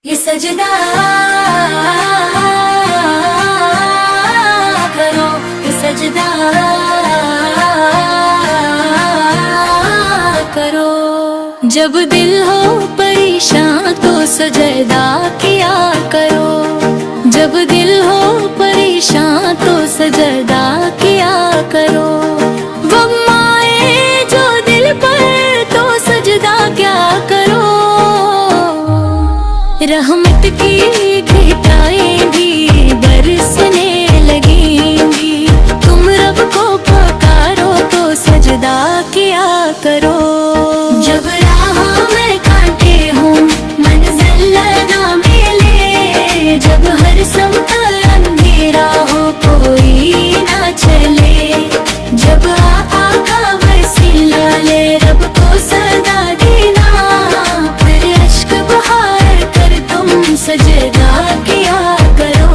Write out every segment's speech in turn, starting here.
یہ سجدہ کرو، یہ سجدہ کرو۔ جب دل ہو پریشان تو سجدہ کیا کرو، جب دل ہو پریشان تو سجدہ کیا کرو۔ غم آئے جو دل پر تو سجدہ کیا کرو۔ رحمت کی گھٹائیں بھی برسنے لگیں گی، تم رب کو پکارو تو سجدہ کیا کرو۔ جب راہ میں کانٹے ہوں منزل نہ ملے، جب ہر سمت اندھیرا ہو کوئی نہ چلے، جب آقا کا وسیلہ لے رب کو صدا دینا، پھر اشک بہار کر تم سجدہ کیا کرو۔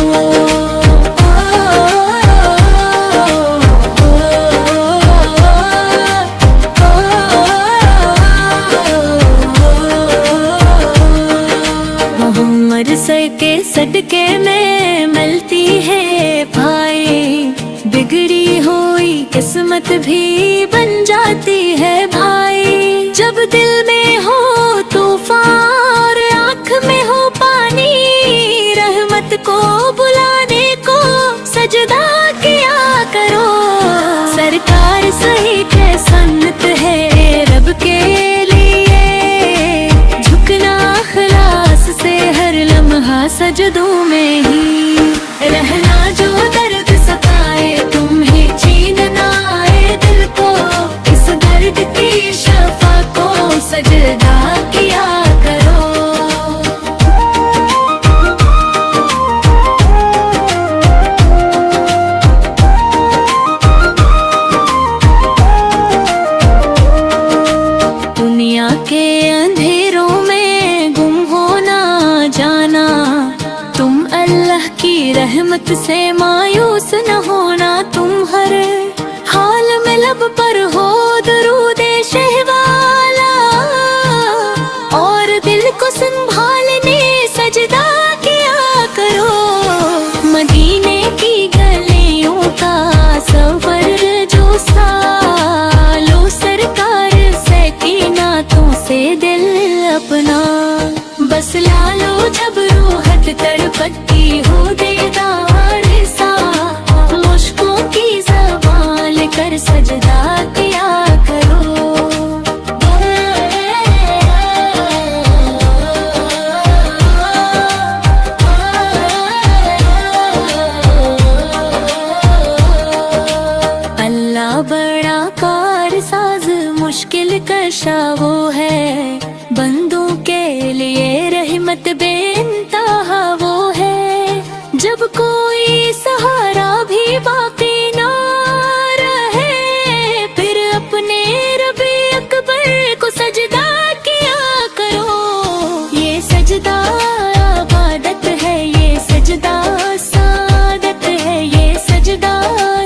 عرصے کے صدقے میں ملتی ہے بھائی، بگڑی ہوئی قسمت بھی بن جاتی ہے بھائی۔ جب دل میں ہو طوفان اور آنکھ میں ہو پانی، رحمت کو بلانے کو سجدہ کیا کرو۔ سرکار صحیح کہ سنت ہے رب کے لیے، جھکنا اخلاص سے ہر لمحہ سجدوں میں ہی رہنا۔ جو درد ستائے تمہیں چین نہ آئے دل کو، اس درد کی شفا کو سجدہ کیا کرو۔ دنیا کے اندھیروں میں گم ہونا جانا، تم اللہ کی رحمت سے مایوس نہ ہونا۔ تم ہر حال میں لب پر ہو درود شہوالا، اور دل کو سنبھالنے سجدہ کیا کرو۔ مدینے کی گلیوں کا سفر جو سالو، سرکار سکیناتوں سے دل اپنا بس لالو۔ جب روحت تڑپتی ہو دیدار سا، مشکوں کی زبان لے کر سجدہ کیا کرو۔ اللہ بڑا کار ساز مشکل کشا وہ ہے، بندوں کے لیے رحمت بے انتہا وہ ہے۔ جب کوئی سہارا بھی باقی نہ رہے، پھر اپنے رب اکبر کو سجدہ کیا کرو۔ یہ سجدہ عبادت ہے، یہ سجدہ سعادت ہے، یہ سجدہ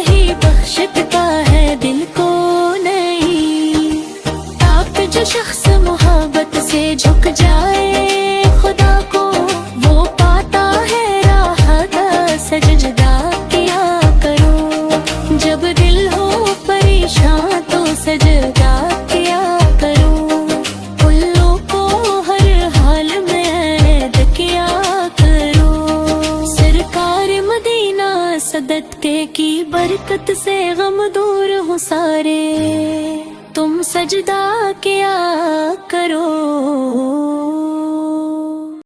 ہی بخشت کا ہے دل کو نہیں۔ آپ جو شخص محبت سے جھک جائے خدا کو، وہ پاتا ہے راحت سجدہ کیا کرو۔ جب دل ہو پریشان تو سجدہ کیا کرو۔ الو کو ہر حال میں عید کیا کرو۔ سرکار مدینہ صدقے کی برکت سے غم دور ہوں سارے، تم سجدہ کیا کرو۔